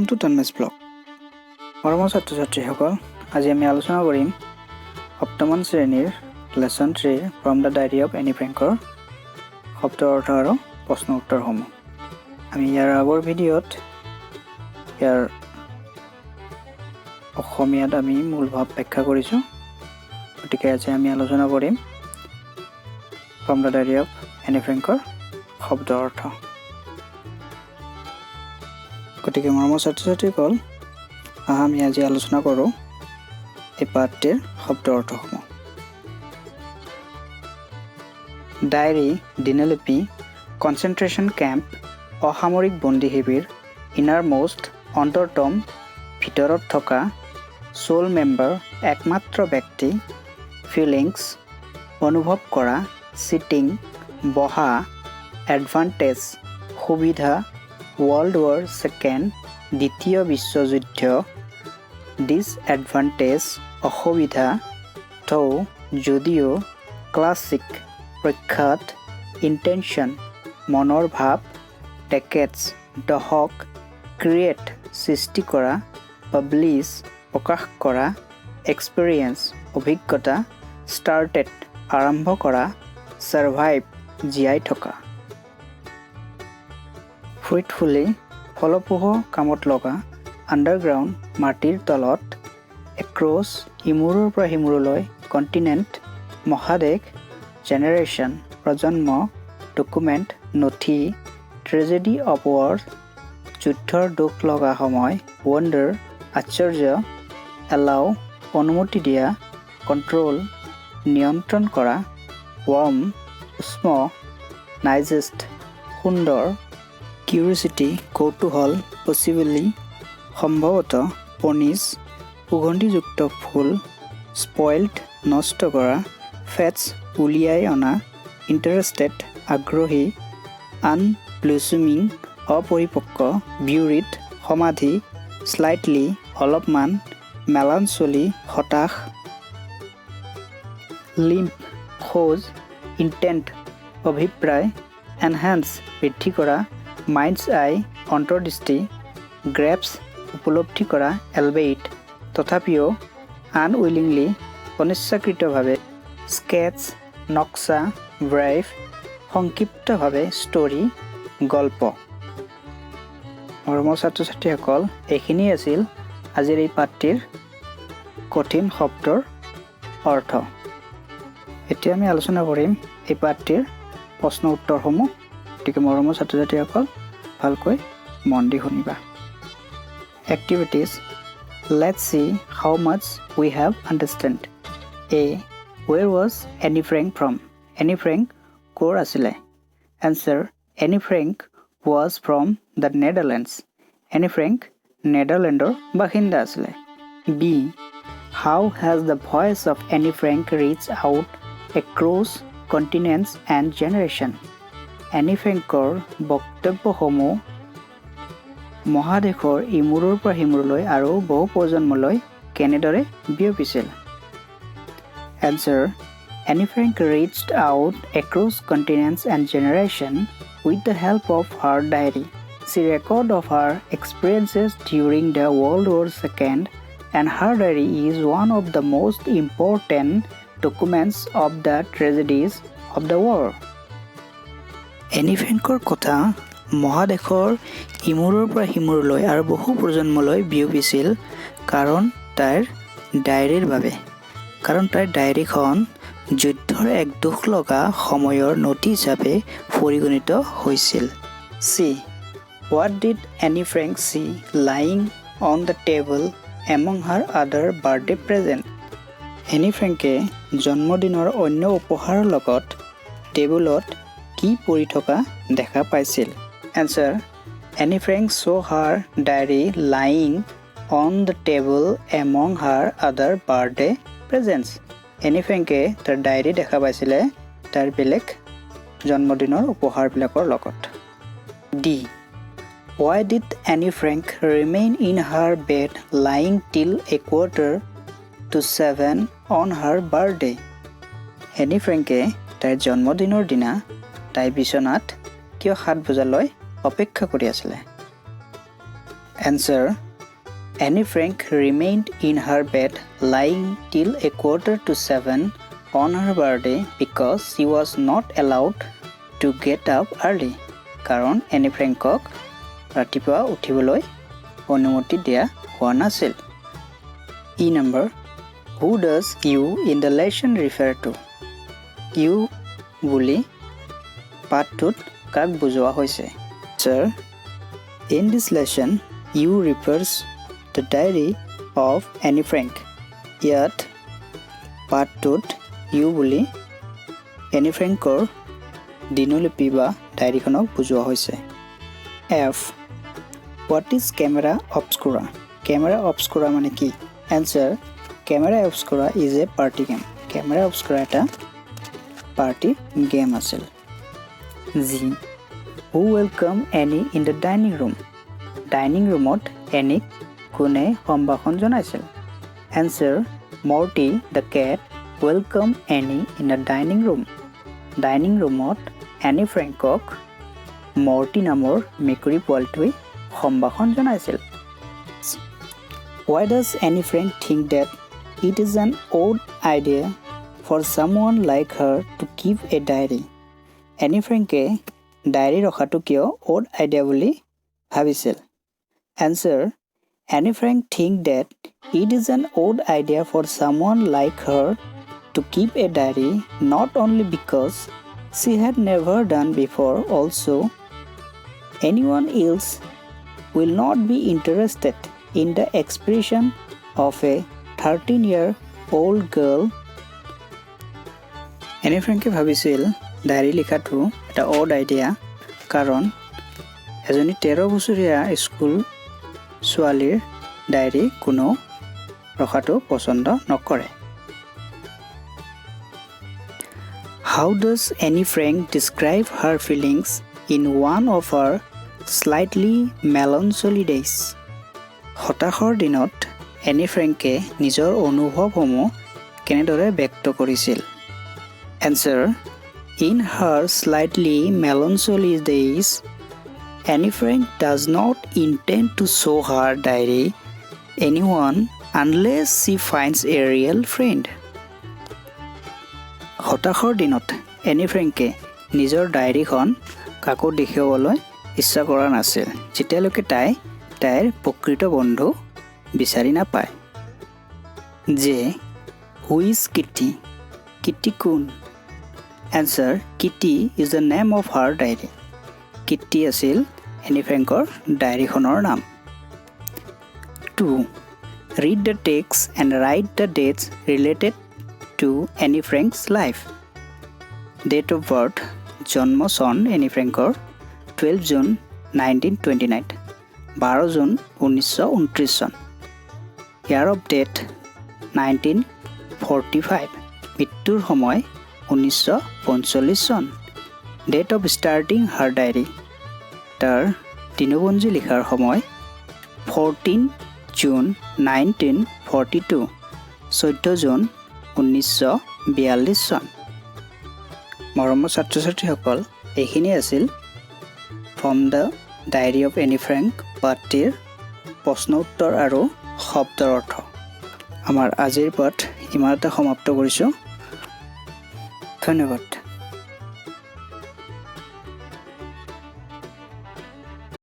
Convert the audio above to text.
Welcome to Tanmez Blog. মৰমৰ ছাত্ৰ-ছাত্ৰীসকল, আজি আমি আলোচনা কৰিম সপ্তম শ্ৰেণীৰ lesson 3 from the diary of Annie ফ্ৰেংকৰ শব্দ অৰ্থ আৰু প্ৰশ্ন উত্তৰসমূহ। আমি ইয়াৰ আগৰ ভিডিঅ'ত ইয়াৰ অসমীয়াত আমি মূল ভাৱ ব্যাখ্যা কৰিছোঁ। গতিকে আজি আমি আলোচনা কৰিম from the diary of Annie ফ্ৰেংকৰ শব্দ অৰ্থ। গতিকে মৰমৰ ছাত্ৰ-ছাত্ৰীসকল, আমি আজি আলোচনা কৰোঁ এই পাঠটিৰ শব্দ অৰ্থসমূহ। ডায়েৰী, দিনলিপি, কনচেন্ট্ৰেশ্যন কেম্প, অসামৰিক বন্দী শিবিৰ, ইনাৰমোষ্ট, অন্তৰতম, ভিতৰত থকা, সোল মেম্বাৰ, একমাত্ৰ ব্যক্তি, ফিলিংছ, অনুভৱ কৰা, চিটিং, বহা, এডভান্টেজ, সুবিধা, ৱৰ্ল্ড ৱাৰ ছেকেণ্ড, দ্বিতীয় বিশ্বযুদ্ধ, ডিছএডভান্টেজ, অসুবিধা, থৌ, যদিও, ক্লাছিক, প্ৰখ্যাত, ইণ্টেনশ্যন, মনৰ ভাৱ, ডেকেডছ, দশক, ক্ৰিয়েট, সৃষ্টি কৰা, পাব্লিছ, প্ৰকাশ কৰা, এক্সপেৰিয়েন্স, অভিজ্ঞতা, ষ্টাৰ্টেড, আৰম্ভ কৰা, ছাৰ্ভাইভ, জীয়াই থকা। ফ্ৰুইটফুলি, ফলপ্ৰসূ, কামত লগা, আণ্ডাৰগ্ৰাউণ্ড, মাটিৰ তলত, এক্ৰছ, ইমূৰৰ পৰা সিমূৰলৈ, কণ্টিনেণ্ট, মহাদেশ, জেনেৰেশ্যন, প্ৰজন্ম, ডকুমেণ্ট, নথি, ট্ৰেজেডি অৱ ৱাৰ, যুদ্ধৰ দুখ লগা সময়, ৱণ্ডাৰ, আশ্চৰ্য, এলাউ, অনুমতি দিয়া, কণ্ট্ৰল, নিয়ন্ত্ৰণ কৰা, ৱাৰ্ম, উষ্ম, নাইজেষ্ট, সুন্দৰ, কিউৰিচিটি, কৌতূহল, পচিবলি, সম্ভৱতঃ, পনিছ, সুগন্ধিযুক্ত ফুল, স্পইল্ড, নষ্ট কৰা, ফেটছ, উলিয়াই অনা, ইণ্টাৰেষ্টেড, আগ্ৰহী, আনব্লুচুমিং, অপৰিপক্ক, বিউৰিড, সমাধি, স্লাইটলি, অলপমান, মেলানচলি, হতাশ, লিম্প, খোজ, ইণ্টেণ্ট, অভিপ্ৰায়, এনহেন্স, বৃদ্ধি কৰা, মাইণ্ডছ আই, অন্তৰ্দৃষ্টি, গ্ৰেপছ, উপলব্ধি কৰা, এলবেইট, তথাপিও, আনউইলিংলি, অনিচ্ছাকৃতভাৱে, স্কেটছ, নক্সা, ব্ৰাইভ, সংক্ষিপ্তভাৱে, ষ্টৰী, গল্প। মৰমৰ ছাত্ৰ-ছাত্ৰীসকল, এইখিনি আছিল আজিৰ এই পাঠটিৰ কঠিন শব্দৰ অৰ্থ। এতিয়া আমি আলোচনা কৰিম এই পাঠটিৰ প্ৰশ্ন উত্তৰসমূহ। গতিকে মৰমৰ ছাত্ৰ-ছাত্ৰীসকল, ভালকৈ মন দি শুনিবা। Activities, let's see how much we have understand. A, where was Annie Frank from? Annie Frank ক'ৰ আছিলে? Answer, Annie Frank was from the Netherlands. Annie Frank নেডাৰলেণ্ডৰ বাসিন্দা আছিলে। B, how has the voice of Annie Frank reach out across continents and generation. Annie ফ্ৰেংকৰ বক্তব্যসমূহ মহাদেশৰ ইমূৰৰ পৰা সিমূৰলৈ আৰু বহু প্ৰজন্মলৈ কেনেদৰে বিয়পিছিল? Answer, Annie Frank reached out across continents and generation with the help of her diary. She record of her experiences during the World War II, and her diary is one of the most important documents of the tragedies of the war. Annie ফ্ৰেংকৰ কথা মহাদেশৰ ইমূৰৰ পৰা সিমূৰলৈ আৰু বহু প্ৰজন্মলৈ বিয়পিছিল কাৰণ তাইৰ ডায়েৰীৰ বাবে। কাৰণ তাইৰ ডায়েৰীখন যুদ্ধৰ এক দুখ লগা সময়ৰ নথি হিচাপে পৰিগণিত হৈছিল। C, what did Annie Frank see lying on the table among her other birthday present? Any ফ্ৰেংকে জন্মদিনৰ অন্য উপহাৰৰ লগত টেবুলত কি পৰি থকা দেখা পাইছিল? Answer, Annie Frank saw' her diary lying on the table among her other birthday presents. Any ফ্ৰেংকে তাৰ ডায়েৰী দেখা পাইছিলে তাৰ বেলেগ জন্মদিনৰ উপহাৰবিলাকৰ লগত। D, Y did Annie Frank remain in her bed lying টিল 6:45 অন হাৰ বাৰ্থডে? এনি ফ্ৰেংকে তাইৰ জন্মদিনৰ দিনা তাই বিচনাত কিয় 7 বজালৈ অপেক্ষা কৰি আছিলে? Answer. Annie Frank remained in her bed lying till 6:45 on her birthday because she was not allowed to get up early. কাৰণ এনি ফ্ৰেংকক ৰাতিপুৱা উঠিবলৈ অনুমতি দিয়া হোৱা নাছিল। E number. Who does you in the lesson refer to? You বুলি পাঠটোত কাক বুজোৱা হৈছে? Sir, in this lesson, you refers the diary of Annie Frank. ইয়াত পাঠটোত you বুলি এনি ফ্ৰেংকৰ দিনলিপি বা ডায়েৰীখনক বুজোৱা হৈছে। F. What is camera obscura? Camera obscura মানে কি? Answer. Camera obscura is a party game. Camera obscura এটা party game আছিল। G. Who welcome Annie in the dining room? Dining roomত Annie কোনে সম্ভাষণ জনাইছিল? Answer. Morty the cat welcome Annie in the dining room. Dining roomত Annie Frankক Morty নামৰ মেকুৰী পোৱালিটোৱে সম্ভাষণ জনাইছিল। Why does Annie Frank think that it is an odd idea for someone like her to keep a diary? Annie Frankে diary ৰখাটো কিয় odd idea বুলি ভাবিছিল? Answer. Annie Frank think that it is an odd idea for someone like her to keep a diary not only because she had never done before, also anyone else will not be interested in the expression of a 13-year-old girl. Annie Frank ভাবিছিল diary লিখাটো এটা odd idea কাৰণ এজনী 13 বছৰীয়া school ছোৱালীৰ diary কোনো ৰখাটো পছন্দ নকৰে। How does Annie Frank describe her feelings in one of her slightly melancholy days? হতাশৰ দিনত এনি ফ্ৰেংকে নিজৰ অনুভৱসমূহ কেনেদৰে ব্যক্ত কৰিছিল? Answer. In her slightly melancholy days, Annie Frank does not intend to show her diary anyone unless she finds a real friend. হতাশৰ দিনত any ফ্ৰেংকে নিজৰ ডায়েৰীখন কাকো দেখাবলৈ ইচ্ছা কৰা নাছিল যেতিয়ালৈকে তাইৰ প্ৰকৃত বন্ধু বিচাৰি নাপায়। যে who is Kitty? Kitty কোন? Answer. Kitty is the name of her diary. Kitty আছিল এনি ফ্ৰেংকৰ ডায়েৰীখনৰ নাম। 2. Read the text and write the dates related to Annie Frank's life. Date of birth. জন্ম চন এনি ফ্ৰেংকৰ 12 জুন 1929, 12 জুন 1929 চন। Year of date 1945, মৃত্যুৰ সময় 1945 চন। Date of starting her diary, তাৰ দিনপঞ্জী লিখাৰ সময় 14 জুন 1942, 14 জুন 1942 চন। মৰমৰ ছাত্ৰ ছাত্ৰীসকল, এইখিনি আছিল from the diary of Annie Frank পাঠটিৰ প্ৰশ্ন উত্তৰ আৰু শব্দৰ অৰ্থ। আমাৰ আজিৰ পাঠ ইমানতে সমাপ্ত কৰিছোঁ। ধন্যবাদ।